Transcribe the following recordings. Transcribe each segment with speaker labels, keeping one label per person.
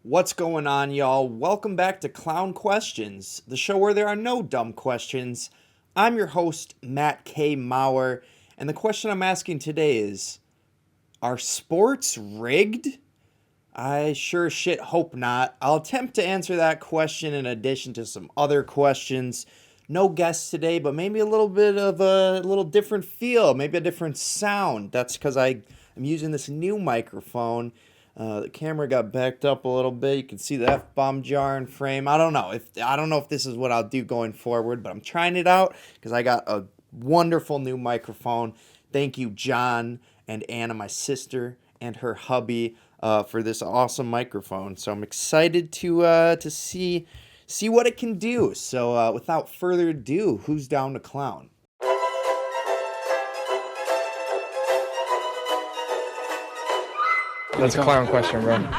Speaker 1: What's going on, y'all? Welcome back to Clown Questions, the show where there are no dumb questions. I'm your host, Matt K. Maurer, and the question I'm asking today is, are sports rigged? I sure as shit hope not. I'll attempt to answer that question in addition to some other questions. No guests today, but maybe a little bit of a little different feel, maybe a different sound. That's because I'm using this new microphone. The camera got backed up a little bit. You can see the F-bomb jar in frame. I don't know if this is what I'll do going forward, but I'm trying it out because I got a wonderful new microphone. Thank you, John and Anna, my sister, and her hubby, for this awesome microphone. So I'm excited to see what it can do. So without further ado, who's down to clown?
Speaker 2: That's a clown question, bro.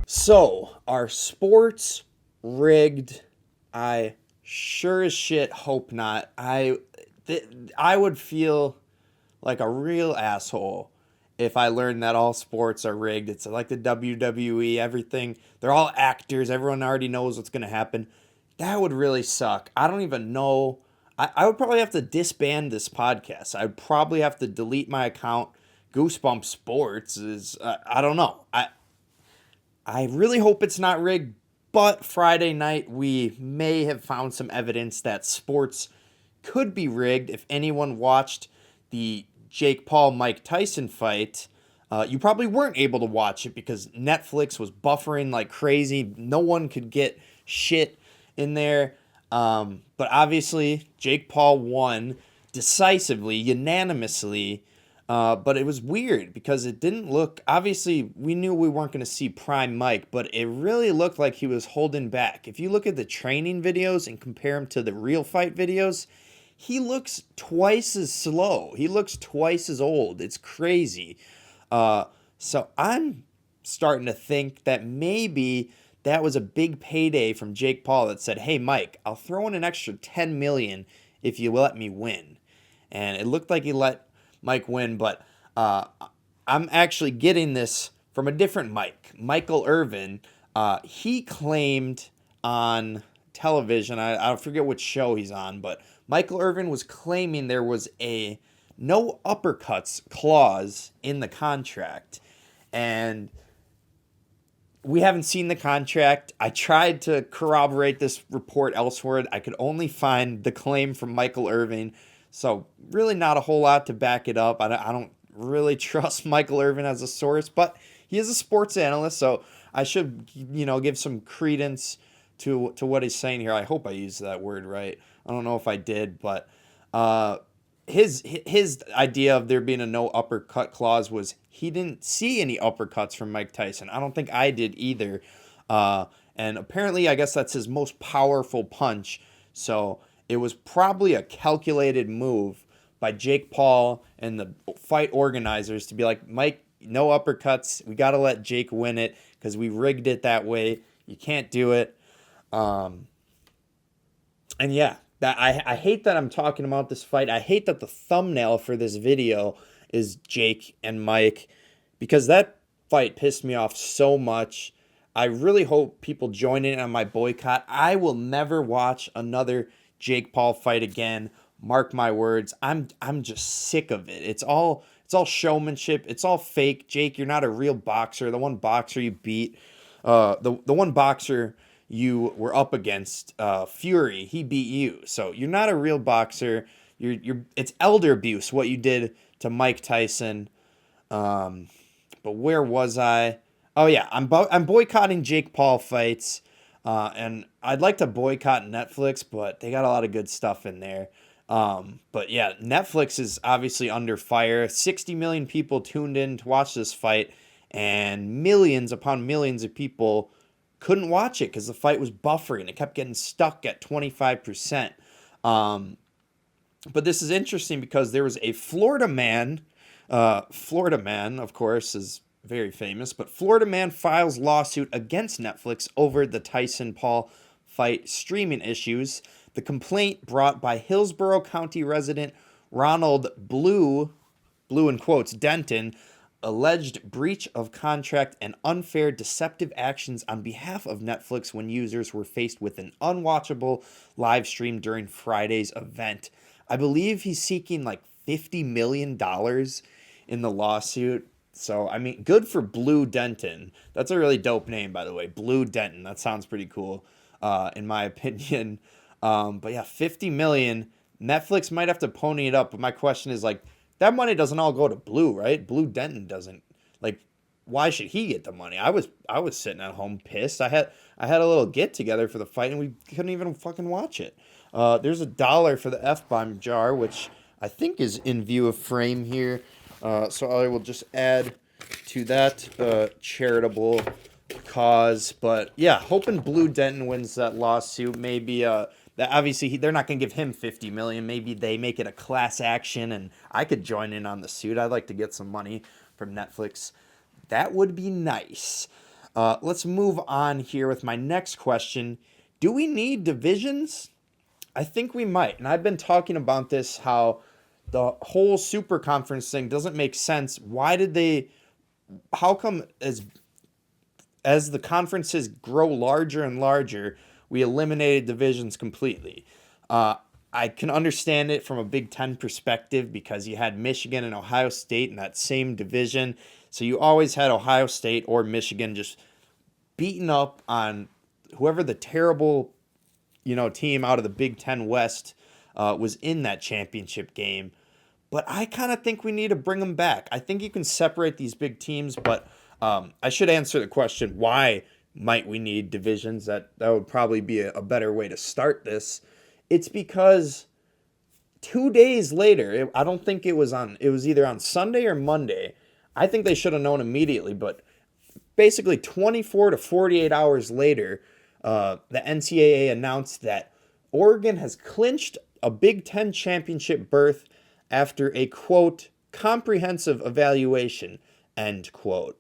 Speaker 1: So, are sports rigged? I sure as shit hope not. I would feel like a real asshole if I learned that all sports are rigged. It's like the WWE, everything. They're all actors. Everyone already knows what's going to happen. That would really suck. I don't even know. I would probably have to disband this podcast. I would probably have to delete my account. Goosebump Sports is, I don't know. I really hope it's not rigged, but Friday night we may have found some evidence that sports could be rigged. If anyone watched the Jake Paul-Mike Tyson fight, you probably weren't able to watch it because Netflix was buffering like crazy. No one could get shit in there. But obviously, Jake Paul won decisively, unanimously. But it was weird because it didn't look, obviously, we knew we weren't going to see prime Mike, but it really looked like he was holding back. If you look at the training videos and compare him to the real fight videos, he looks twice as slow. He looks twice as old. It's crazy. So I'm starting to think that maybe that was a big payday from Jake Paul that said, "Hey, Mike, I'll throw in an extra $10 million if you let me win." And it looked like he let Mike win, but I'm actually getting this from a different Mike, Michael Irvin. He claimed on television, I forget which show he's on, but Michael Irvin was claiming there was a no uppercuts clause in the contract. And we haven't seen the contract. I tried to corroborate this report elsewhere. I could only find the claim from Michael Irvin. So really not a whole lot to back it up. I don't really trust Michael Irvin as a source, but he is a sports analyst, so I should, give some credence to what he's saying here. I hope I used that word right. I don't know if I did, but his idea of there being a no uppercut clause was he didn't see any uppercuts from Mike Tyson. I don't think I did either. And apparently, I guess that's his most powerful punch. So it was probably a calculated move by Jake Paul and the fight organizers to be like, Mike, no uppercuts. We got to let Jake win it because we rigged it that way. You can't do it. And yeah, I hate that I'm talking about this fight. I hate that the thumbnail for this video is Jake and Mike because that fight pissed me off so much. I really hope people join in on my boycott. I will never watch another Jake Paul fight again. Mark my words. I'm just sick of it. It's all showmanship. It's all fake. Jake, you're not a real boxer. The one boxer you beat, the one boxer you were up against, Fury, he beat you. So you're not a real boxer. It's elder abuse what you did to Mike Tyson. But where was I? Oh yeah, I'm boycotting Jake Paul fights. And I'd like to boycott Netflix, but they got a lot of good stuff in there. But yeah, Netflix is obviously under fire. 60 million people tuned in to watch this fight, and millions upon millions of people couldn't watch it because the fight was buffering. It kept getting stuck at 25%. But this is interesting because there was a Florida man, of course, is very famous, but Florida man files lawsuit against Netflix over the Tyson-Paul fight streaming issues. The complaint brought by Hillsborough County resident Ronald Blue Blue in quotes, Denton, alleged breach of contract and unfair deceptive actions on behalf of Netflix when users were faced with an unwatchable live stream during Friday's event. I believe he's seeking like $50 million in the lawsuit. So, I mean, good for Blue Denton. That's a really dope name, by the way. Blue Denton. That sounds pretty cool, in my opinion. But yeah, 50 million. Netflix might have to pony it up. But my question is like, that money doesn't all go to Blue, right? Blue Denton doesn't. Like, why should he get the money? I was sitting at home pissed. I had a little get together for the fight and we couldn't even fucking watch it. There's $1 for the F-bomb jar, which I think is in view of frame here. So I will just add to that charitable cause. But yeah, hoping Blue Denton wins that lawsuit. Maybe that obviously they're not going to give him 50 million. Maybe they make it a class action and I could join in on the suit. I'd like to get some money from Netflix. That would be nice. Let's move on here with my next question. Do we need divisions? I think we might. And I've been talking about this, how the whole super conference thing doesn't make sense. How come as the conferences grow larger and larger, we eliminated divisions completely? I can understand it from a Big Ten perspective because you had Michigan and Ohio State in that same division. So you always had Ohio State or Michigan just beating up on whoever the terrible, team out of the Big Ten West was in that championship game. But I kind of think we need to bring them back. I think you can separate these big teams, but I should answer the question, why might we need divisions? That would probably be a better way to start this. It's because 2 days later, I don't think it was either on Sunday or Monday. I think they should have known immediately, but basically 24 to 48 hours later, the NCAA announced that Oregon has clinched a Big Ten championship berth after a, quote, comprehensive evaluation, end quote.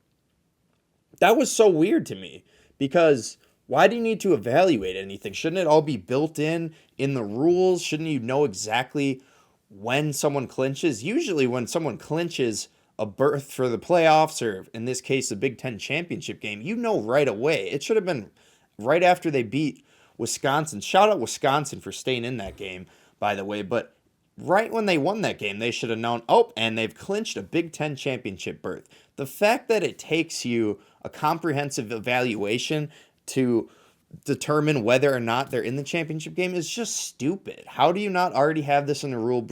Speaker 1: That was so weird to me because why do you need to evaluate anything? Shouldn't it all be built in the rules? Shouldn't you know exactly when someone clinches? Usually when someone clinches a berth for the playoffs, or in this case, the Big Ten championship game, you know right away. It should have been right after they beat Wisconsin. Shout out Wisconsin for staying in that game, by the way. But right when they won that game, they should have known, and they've clinched a Big Ten championship berth. The fact that it takes you a comprehensive evaluation to determine whether or not they're in the championship game is just stupid. How do you not already have this in the rule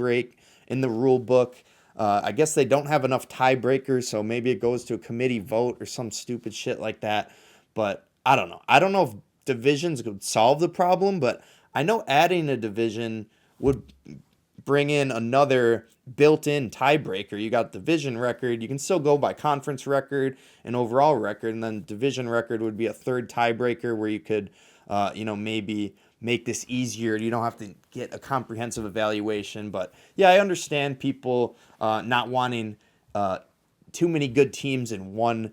Speaker 1: book? I guess they don't have enough tiebreakers, so maybe it goes to a committee vote or some stupid shit like that. But I don't know. I don't know if divisions could solve the problem, but I know adding a division would bring in another built-in tiebreaker. You got division record. You can still go by conference record and overall record, and then division record would be a third tiebreaker where you could, maybe make this easier. You don't have to get a comprehensive evaluation. But yeah, I understand people not wanting too many good teams in one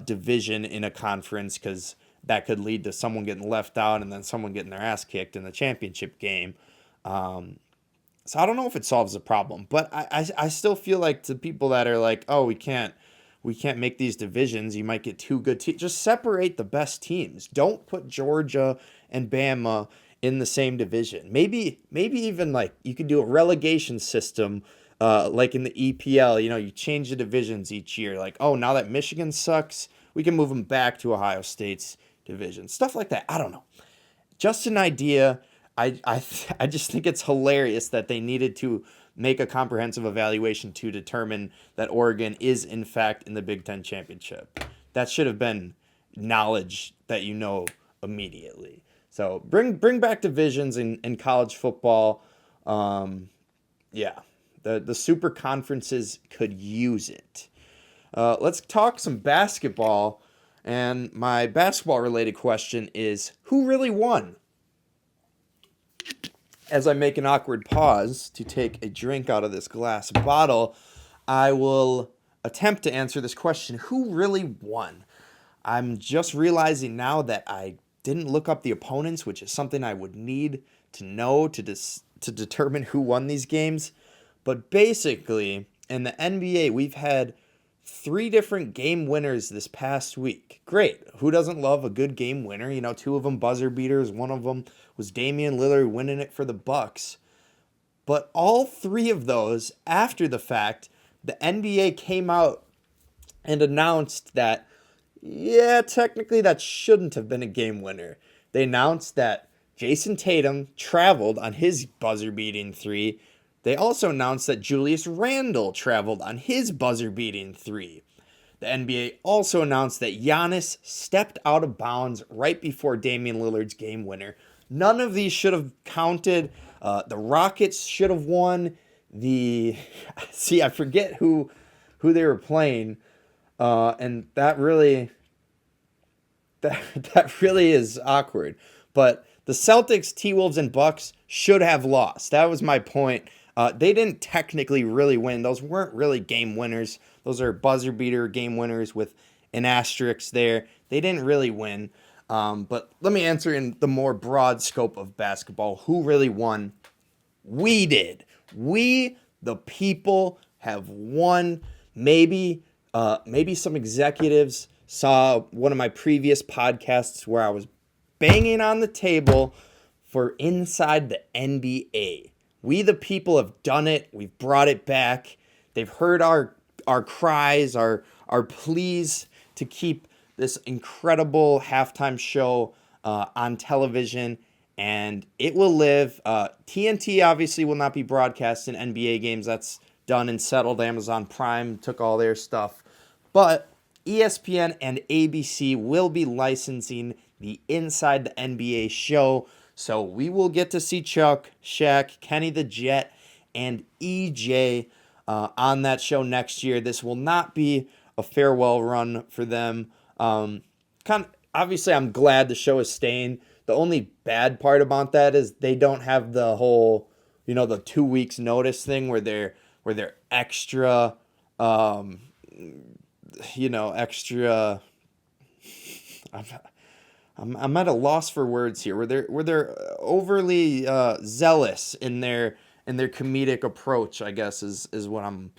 Speaker 1: division in a conference, because that could lead to someone getting left out and then someone getting their ass kicked in the championship game. So I don't know if it solves the problem, but I still feel like to people that are like, oh, we can't make these divisions, you might get two good teams. Just separate the best teams. Don't put Georgia and Bama in the same division. Maybe even like you could do a relegation system, like in the EPL. You change the divisions each year. Like, oh, now that Michigan sucks, we can move them back to Ohio State's division. Stuff like that. I don't know. Just an idea. I just think it's hilarious that they needed to make a comprehensive evaluation to determine that Oregon is in fact in the Big Ten championship. That should have been knowledge that you know immediately. So bring back divisions in college football. The super conferences could use it. Let's talk some basketball. And my basketball related question is, who really won? As I make an awkward pause to take a drink out of this glass bottle, I will attempt to answer this question. Who really won? I'm just realizing now that I didn't look up the opponents, which is something I would need to know to determine who won these games. But basically, In the NBA, we've had 3 different game winners this past week. Great. Who doesn't love a good game winner? 2 of them buzzer beaters. One of them was Damian Lillard winning it for the Bucks. But all 3 of those, after the fact, the NBA came out and announced that, yeah, technically that shouldn't have been a game winner. They announced that Jason Tatum traveled on his buzzer-beating 3. They also announced that Julius Randle traveled on his buzzer-beating 3. The NBA also announced that Giannis stepped out of bounds right before Damian Lillard's game winner. None of these should have counted. The Rockets should have won. I forget who they were playing, and that really is awkward. But the Celtics, T-Wolves, and Bucks should have lost. That was my point. They didn't technically really win. Those weren't really game winners. Those are buzzer beater game winners with an asterisk there. They didn't really win. But let me answer in the more broad scope of basketball. Who really won? We did. We, the people, have won. Maybe some executives saw one of my previous podcasts where I was banging on the table for inside the NBA. We, the people, have done it. We've brought it back. They've heard our cries, our pleas to keep this incredible halftime show on television, and it will live. TNT obviously will not be broadcasting NBA games. That's done and settled. Amazon Prime took all their stuff. But ESPN and ABC will be licensing the Inside the NBA show. So we will get to see Chuck, Shaq, Kenny the Jet, and EJ on that show next year. This will not be a farewell run for them. Obviously, I'm glad the show is staying. The only bad part about that is they don't have the whole, the 2 weeks notice thing where they're extra, extra. I'm at a loss for words here. Where they're overly zealous in their comedic approach, I guess is what I'm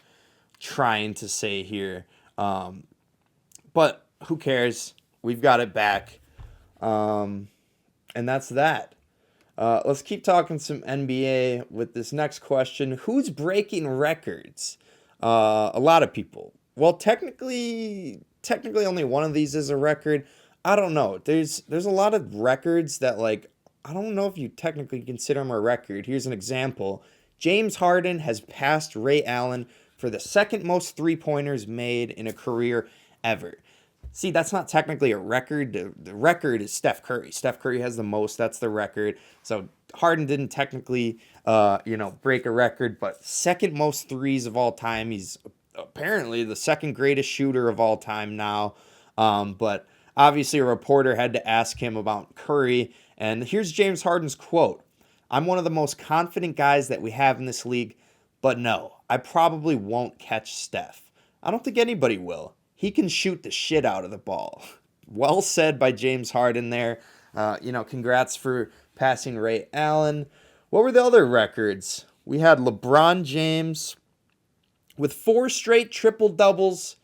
Speaker 1: trying to say here. But who cares? We've got it back, and that's that. Let's keep talking some NBA with this next question. Who's breaking records? A lot of people. Well, technically only one of these is a record. I don't know. There's a lot of records that, I don't know if you technically consider them a record. Here's an example. James Harden has passed Ray Allen for the second most three-pointers made in a career ever. See, that's not technically a record. The record is Steph Curry. Steph Curry has the most. That's the record. So Harden didn't technically, break a record, but second most threes of all time. He's apparently the second greatest shooter of all time now. But obviously, a reporter had to ask him about Curry. And here's James Harden's quote. "I'm one of the most confident guys that we have in this league, but no, I probably won't catch Steph. I don't think anybody will. He can shoot the shit out of the ball." Well said by James Harden there. Congrats for passing Ray Allen. What were the other records? We had LeBron James with 4 straight triple-doubles.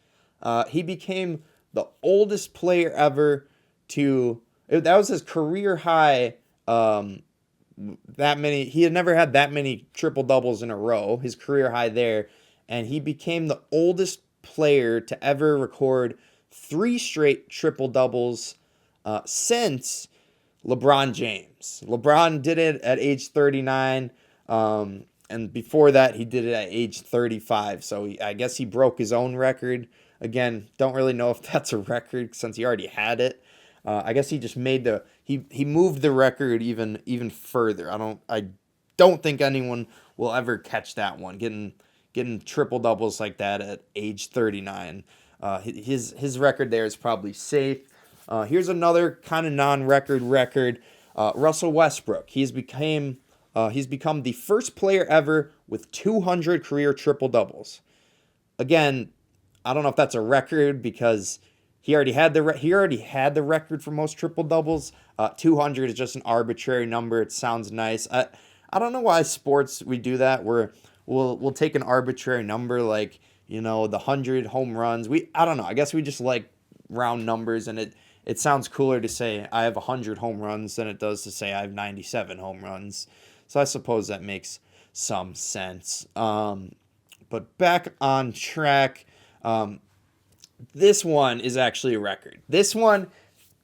Speaker 1: He became the oldest player ever that was his career high. He had never had that many triple doubles in a row, his career high there. And he became the oldest player to ever record 3 straight triple doubles since LeBron James. LeBron did it at age 39. And before that, he did it at age 35. So I guess he broke his own record. Again, don't really know if that's a record since he already had it. I guess he just made he moved the record even further. I don't think anyone will ever catch that one. Getting triple doubles like that at age 39. His record there is probably safe. Here's another kind of non-record record. Russell Westbrook. He's become the first player ever with 200 career triple doubles. Again, I don't know if that's a record because he already had the record for most triple doubles. 200 is just an arbitrary number. It sounds nice. I don't know why sports we do that. We're we'll take an arbitrary number like, the 100 home runs. I don't know. I guess we just like round numbers, and it sounds cooler to say I have 100 home runs than it does to say I have 97 home runs. So I suppose that makes some sense. But back on track. This one is actually a record. This one,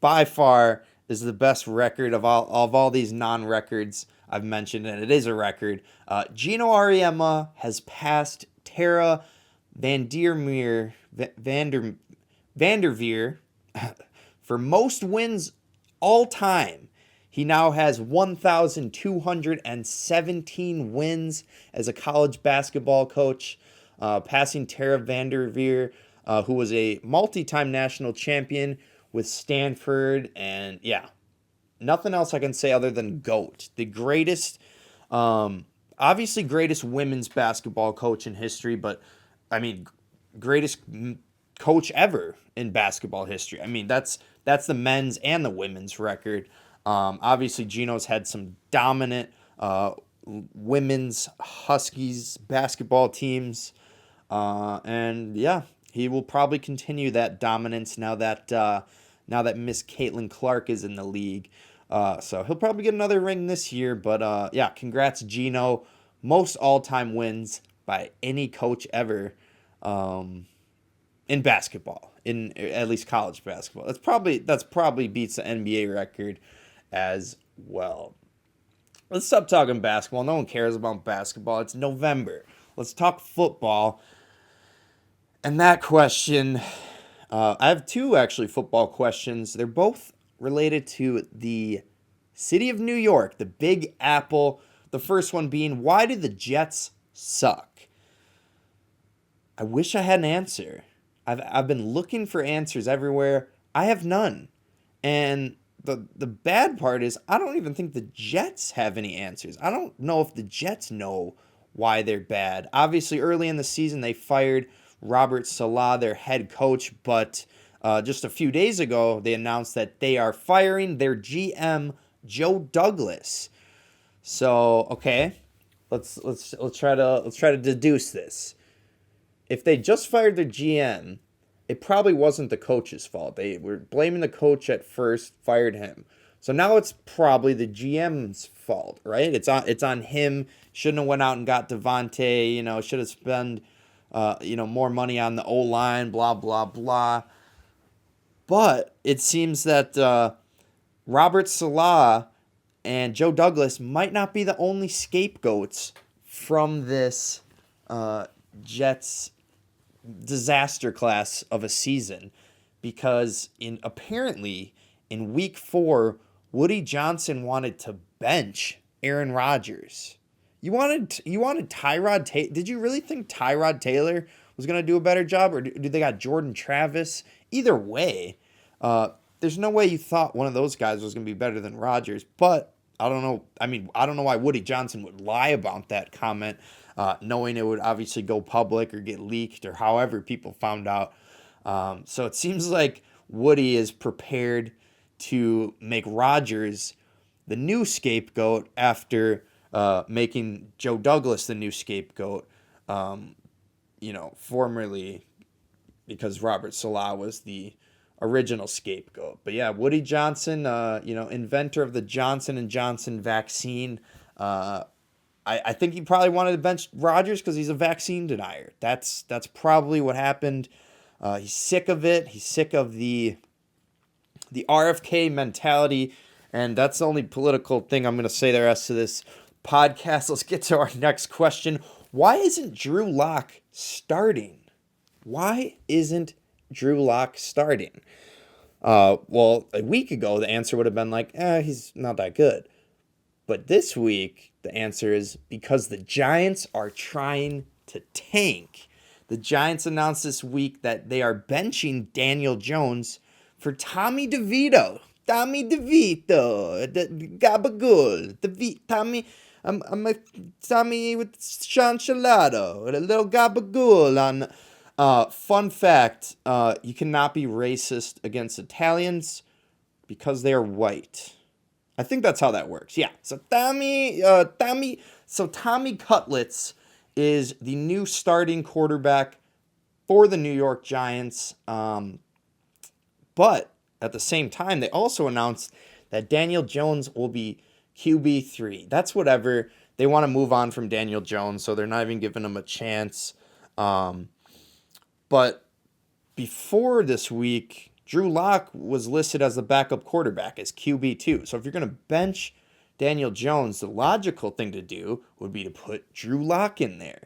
Speaker 1: by far, is the best record of all these non-records I've mentioned, and it is a record. Gino Auriemma has passed Tara Vanderveer for most wins all time. He now has 1,217 wins as a college basketball coach, passing Tara Vanderveer, who was a multi-time national champion with Stanford. And yeah, nothing else I can say other than GOAT. The greatest, obviously greatest women's basketball coach in history, but I mean, greatest coach ever in basketball history. I mean, that's the men's and the women's record. Obviously, Gino's had some dominant women's Huskies basketball teams. And yeah, he will probably continue that dominance now that Miss Caitlin Clark is in the league. So he'll probably get another ring this year. But yeah, congrats, Gino. Most all-time wins by any coach ever in basketball, in at least college basketball. That's probably beats the NBA record as well. Let's stop talking basketball. No one cares about basketball. It's November. Let's talk football. And that question, I have two actually football questions. They're both related to the city of New York, the Big Apple. The first one being, why do the Jets suck? I wish I had an answer. I've been looking for answers everywhere. I have none. And the bad part is I don't even think the Jets have any answers. I don't know if the Jets know why they're bad. Obviously, early in the season, they fired Robert Saleh, their head coach, but just a few days ago, they announced that they are firing their GM, Joe Douglas. So, okay, let's try to deduce this. If they just fired their GM, it probably wasn't the coach's fault. They were blaming the coach at first, fired him. So now it's probably the GM's fault, right? It's on him. Shouldn't have went out and got Devontae. Should have spent more money on the O-line. Blah blah blah. But it seems that Robert Saleh and Joe Douglas might not be the only scapegoats from this Jets disaster class of a season, because apparently in week 4, Woody Johnson wanted to bench Aaron Rodgers. You wanted Tyrod Taylor. Did you really think Tyrod Taylor was going to do a better job, or do they got Jordan Travis? Either way, there's no way you thought one of those guys was going to be better than Rodgers. But I don't know. I mean, I don't know why Woody Johnson would lie about that comment, knowing it would obviously go public or get leaked or however people found out. So it seems like Woody is prepared to make Rodgers the new scapegoat after making Joe Douglas the new scapegoat, formerly because Robert Saleh was the original scapegoat. But yeah, Woody Johnson, inventor of the Johnson & Johnson vaccine. I think he probably wanted to bench Rodgers because he's a vaccine denier. That's probably what happened. He's sick of it. He's sick of the RFK mentality, and that's the only political thing I'm going to say the rest of this podcast. Let's get to our next question. Why isn't Drew Lock starting? Why isn't Drew Lock starting? Well, a week ago, the answer would have been like, he's not that good. But this week, the answer is because the Giants are trying to tank. The Giants announced this week that they are benching Daniel Jones for Tommy DeVito. Tommy DeVito, the gabagool, Tommy. I'm a Tommy with Sean Shalato, a little gabagool on. Fun fact: you cannot be racist against Italians because they are white. I think that's how that works. Yeah. So Tommy Cutlets is the new starting quarterback for the New York Giants. But at the same time, they also announced that Daniel Jones will be QB3. That's whatever. They want to move on from Daniel Jones, so they're not even giving him a chance. But before this week, Drew Lock was listed as the backup quarterback as QB2. So if you're going to bench Daniel Jones, the logical thing to do would be to put Drew Lock in there.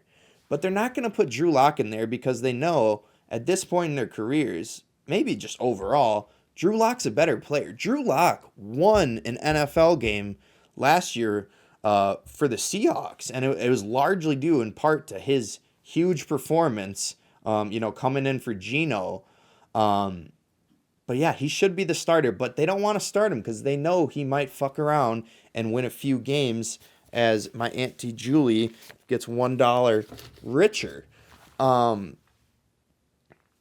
Speaker 1: But they're not going to put Drew Lock in there because they know at this point in their careers, maybe just overall, Drew Lock's a better player. Drew Lock won an NFL game last year for the Seahawks, and it was largely due in part to his huge performance, coming in for Geno. But yeah, he should be the starter, but they don't want to start him because they know he might fuck around and win a few games as my Auntie Julie gets $1 richer.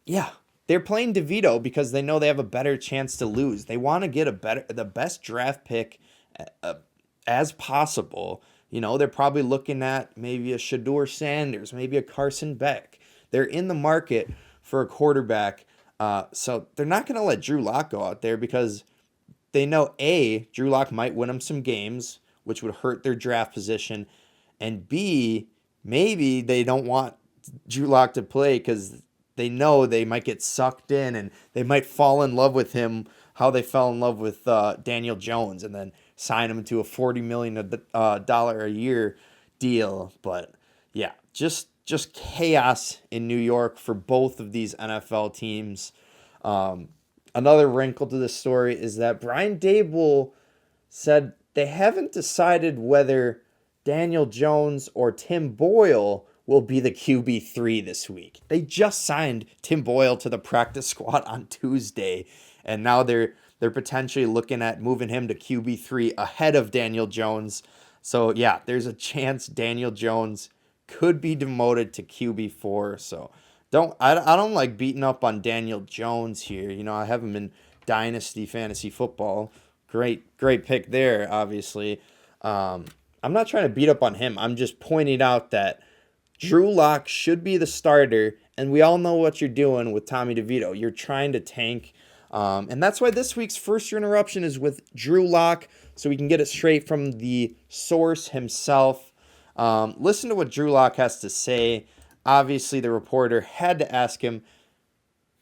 Speaker 1: Yeah, they're playing DeVito because they know they have a better chance to lose. They want to get the best draft pick as possible. They're probably looking at maybe a Shedeur Sanders, maybe a Carson Beck. They're in the market for a quarterback. So they're not going to let Drew Lock go out there because they know, A, Drew Lock might win them some games, which would hurt their draft position. And B, maybe they don't want Drew Lock to play because they know they might get sucked in and they might fall in love with him how they fell in love with Daniel Jones and then sign him to a $40 million a year deal. But yeah, just chaos in New York for both of these NFL teams. Another wrinkle to this story is that Brian Daboll said they haven't decided whether Daniel Jones or Tim Boyle will be the QB3 this week. They just signed Tim Boyle to the practice squad on Tuesday, and now they're potentially looking at moving him to QB3 ahead of Daniel Jones. So yeah, there's a chance Daniel Jones could be demoted to QB4. So I don't like beating up on Daniel Jones here. I have him in Dynasty Fantasy Football. Great pick there, obviously. I'm not trying to beat up on him. I'm just pointing out that Drew Lock should be the starter, and we all know what you're doing with Tommy DeVito. You're trying to tank, and that's why this week's first interruption is with Drew Lock, so we can get it straight from the source himself. Listen to what Drew Lock has to say. Obviously, the reporter had to ask him,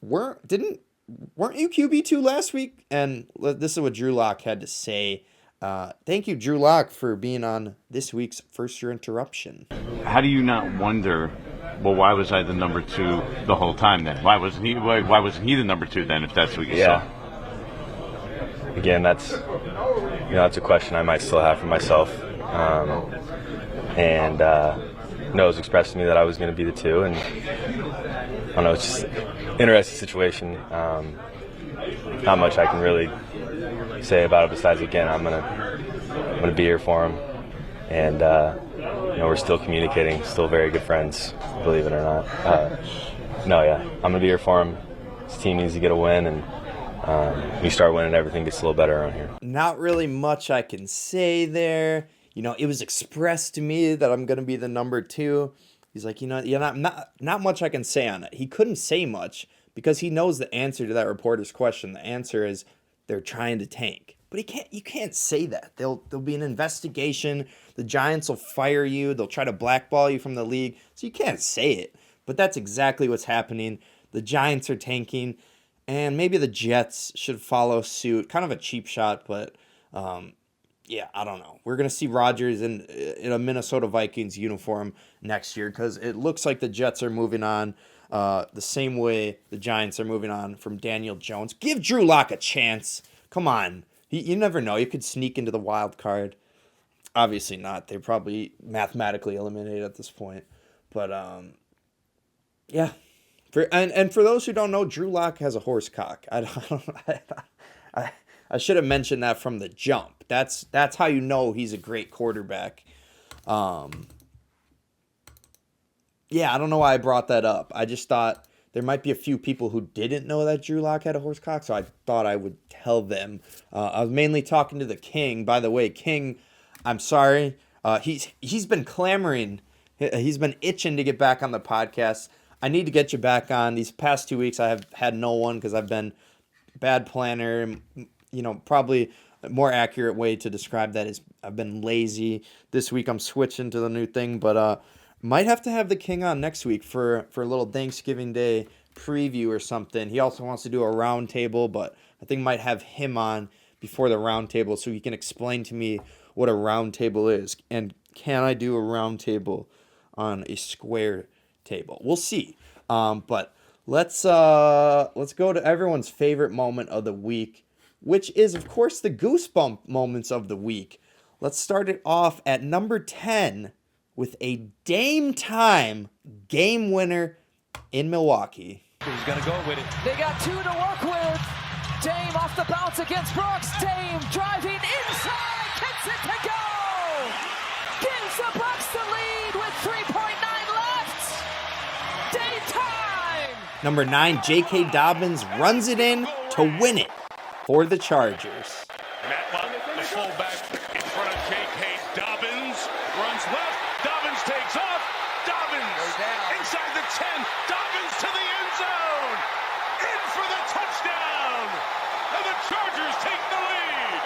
Speaker 1: weren't you QB2 last week? And this is what Drew Lock had to say. Thank you, Drew Lock, for being on this week's First Year Interruption.
Speaker 2: How do you not wonder, well, why was I the number 2 the whole time then? Why wasn't he the number 2 then, if that's what you saw?
Speaker 3: Again, that's a question I might still have for myself. Nose expressed to me that I was going to be the 2, and I don't know, it's just an interesting situation. Not much I can really say about it besides, again, I'm gonna be here for him, and we're still communicating, still very good friends, believe it or not. I'm gonna be here for him. This team needs to get a win, and when you start winning, everything gets a little better around here.
Speaker 1: Not really much I can say there. It was expressed to me that I'm going to be the number 2. He's like, not much I can say on it. He couldn't say much because he knows the answer to that reporter's question. The answer is they're trying to tank. But you can't say that. There'll be an investigation. The Giants will fire you. They'll try to blackball you from the league. So you can't say it. But that's exactly what's happening. The Giants are tanking, and maybe the Jets should follow suit. Kind of a cheap shot, but I don't know. We're going to see Rodgers in a Minnesota Vikings uniform next year because it looks like the Jets are moving on the same way the Giants are moving on from Daniel Jones. Give Drew Lock a chance. Come on. You never know. You could sneak into the wild card. Obviously not. They're probably mathematically eliminated at this point. But, yeah. And for those who don't know, Drew Lock has a horse cock. I should have mentioned that from the jump. That's how you know he's a great quarterback. I don't know why I brought that up. I just thought there might be a few people who didn't know that Drew Lock had a horse cock, so I thought I would tell them. I was mainly talking to the King. By the way, King, I'm sorry. He's been clamoring He's been itching to get back on the podcast. I need to get you back on. These past 2 weeks, I have had no one because I've been bad planner. Probably a more accurate way to describe that is I've been lazy. This week, I'm switching to the new thing, but might have to have the king on next week for a little Thanksgiving Day preview or something. He also wants to do a round table, but I think might have him on before the round table so he can explain to me what a round table is. And can I do a round table on a square table? We'll see. But let's go to everyone's favorite moment of the week, which is, of course, the Goosebump moments of the week. Let's start it off at number 10 with a Dame time game winner in Milwaukee.
Speaker 4: He's going to go with it.
Speaker 5: They got 2 to work with. Dame off the bounce against Brooks. Dame driving inside. Gets it to go. Gives the Bucks the lead with 3.9 left. Dame time.
Speaker 1: Number 9, J.K. Dobbins runs it in to win it for the Chargers.
Speaker 6: Matlock, the fullback, in front of J.K. Dobbins. Runs left. Dobbins takes off. Dobbins inside the 10. Dobbins to the end zone. In for the touchdown. And the Chargers take the lead.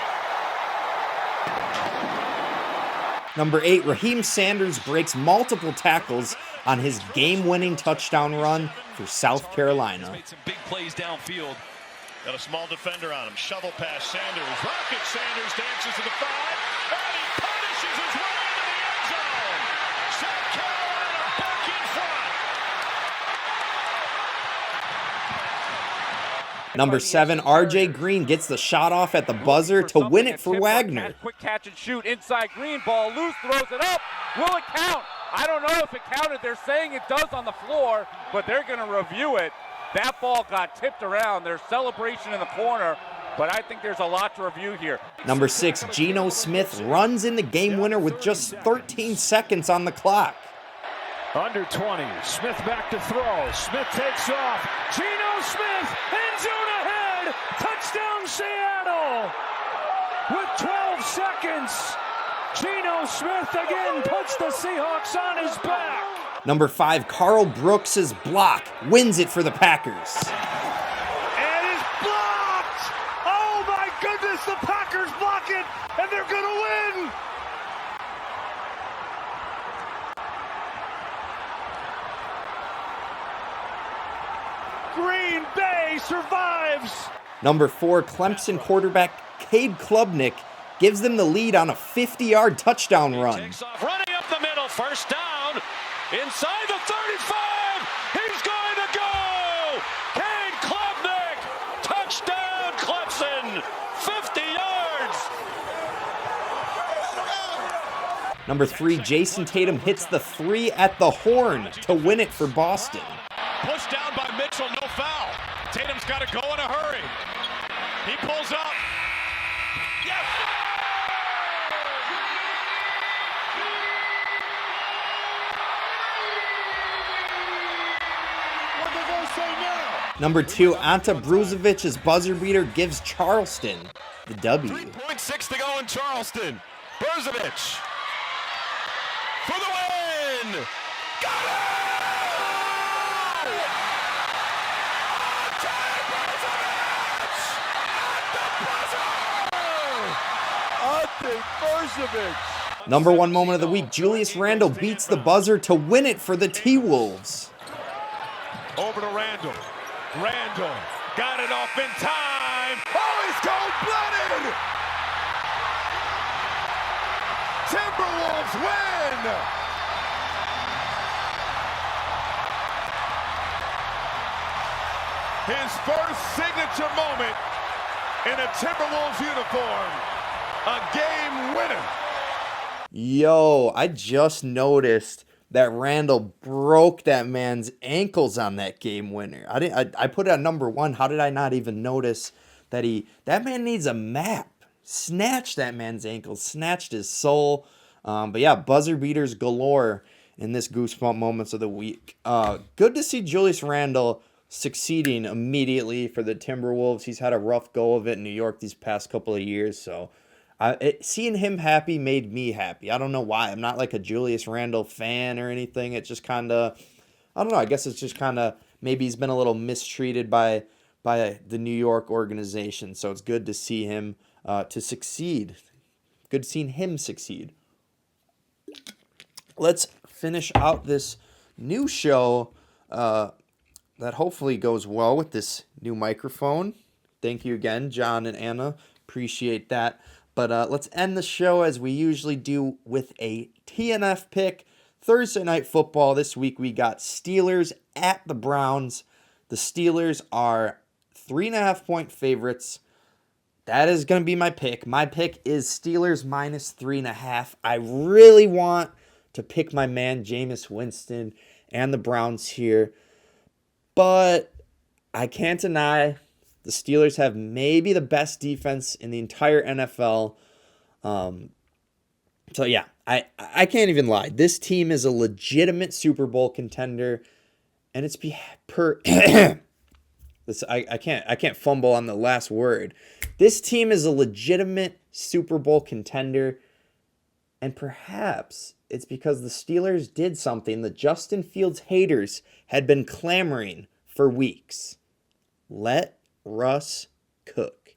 Speaker 1: Number 8, Raheem Sanders breaks multiple tackles on his game-winning touchdown run for South Carolina.
Speaker 6: Made some big plays downfield. Got a small defender on him. Shovel pass Sanders. Rocket Sanders dances to the 5. And he punishes his way into the end zone. South Carolina back in front.
Speaker 1: Number 7, R.J. Green gets the shot off at the buzzer to win it for Wagner.
Speaker 7: Quick catch and shoot inside Green, ball loose, throws it up. Will it count? I don't know if it counted. They're saying it does on the floor, but they're going to review it. That ball got tipped around. There's celebration in the corner, but I think there's a lot to review here.
Speaker 1: Number 6, Geno Smith runs in the game winner with just 13 seconds on the clock.
Speaker 8: Under 20, Smith back to throw. Smith takes off. Geno Smith, end zone ahead. Touchdown Seattle. With 12 seconds, Geno Smith again puts the Seahawks on his back.
Speaker 1: Number 5, Carl Brooks' block wins it for the Packers.
Speaker 8: And it's blocked! Oh my goodness, the Packers block it, and they're gonna win! Green Bay survives!
Speaker 1: Number 4, Clemson quarterback Cade Klubnik gives them the lead on a 50-yard touchdown run.
Speaker 6: Running up the middle, first down. Inside the 35, he's going to go! Cade Klubnik, touchdown Clemson, 50 yards!
Speaker 1: Number 3, Jason Tatum hits the 3 at the horn to win it for Boston.
Speaker 6: Pushed down by Mitchell, no foul. Tatum's got to go in a hurry. He pulls up. Yes!
Speaker 1: Number 2, Ante Bruzovic's buzzer beater gives Charleston the W.
Speaker 6: 3.6 to go in Charleston. Brzovic for the win! Got it! Ante Brzovic!
Speaker 1: Number 1 moment of the week, Julius Randle beats the buzzer to win it for the T-Wolves.
Speaker 6: Over to Randall. Randall got it off in time. Oh, he's cold-blooded! Timberwolves win! His first signature moment in a Timberwolves uniform. A game winner.
Speaker 1: Yo, I just noticed that Randall broke that man's ankles on that game winner. I put it at number 1. How did I not even notice that that man needs a map? Snatched that man's ankles, snatched his soul. But yeah, buzzer beaters galore in this Goosebump moments of the week. Good to see Julius Randle succeeding immediately for the Timberwolves. He's had a rough go of it in New York these past couple of years, so Seeing him happy made me happy. I don't know why. I'm not like a Julius Randle fan or anything. It just kind of, I don't know. I guess it's just kind of, maybe he's been a little mistreated by the New York organization. So it's good to see him to succeed. Good seeing him succeed. Let's finish out this new show that hopefully goes well with this new microphone. Thank you again, John and Anna. Appreciate that. But let's end the show as we usually do with a TNF pick. Thursday night football. This week we got Steelers at the Browns. The Steelers are 3.5-point favorites. That is going to be my pick. My pick is Steelers minus 3.5. I really want to pick my man Jameis Winston and the Browns here. But I can't deny the Steelers have maybe the best defense in the entire NFL. So yeah, I can't even lie. This team is a legitimate Super Bowl contender, and it's I can't fumble on the last word. This team is a legitimate Super Bowl contender, and perhaps it's because the Steelers did something that Justin Fields haters had been clamoring for weeks. Let Russ cook.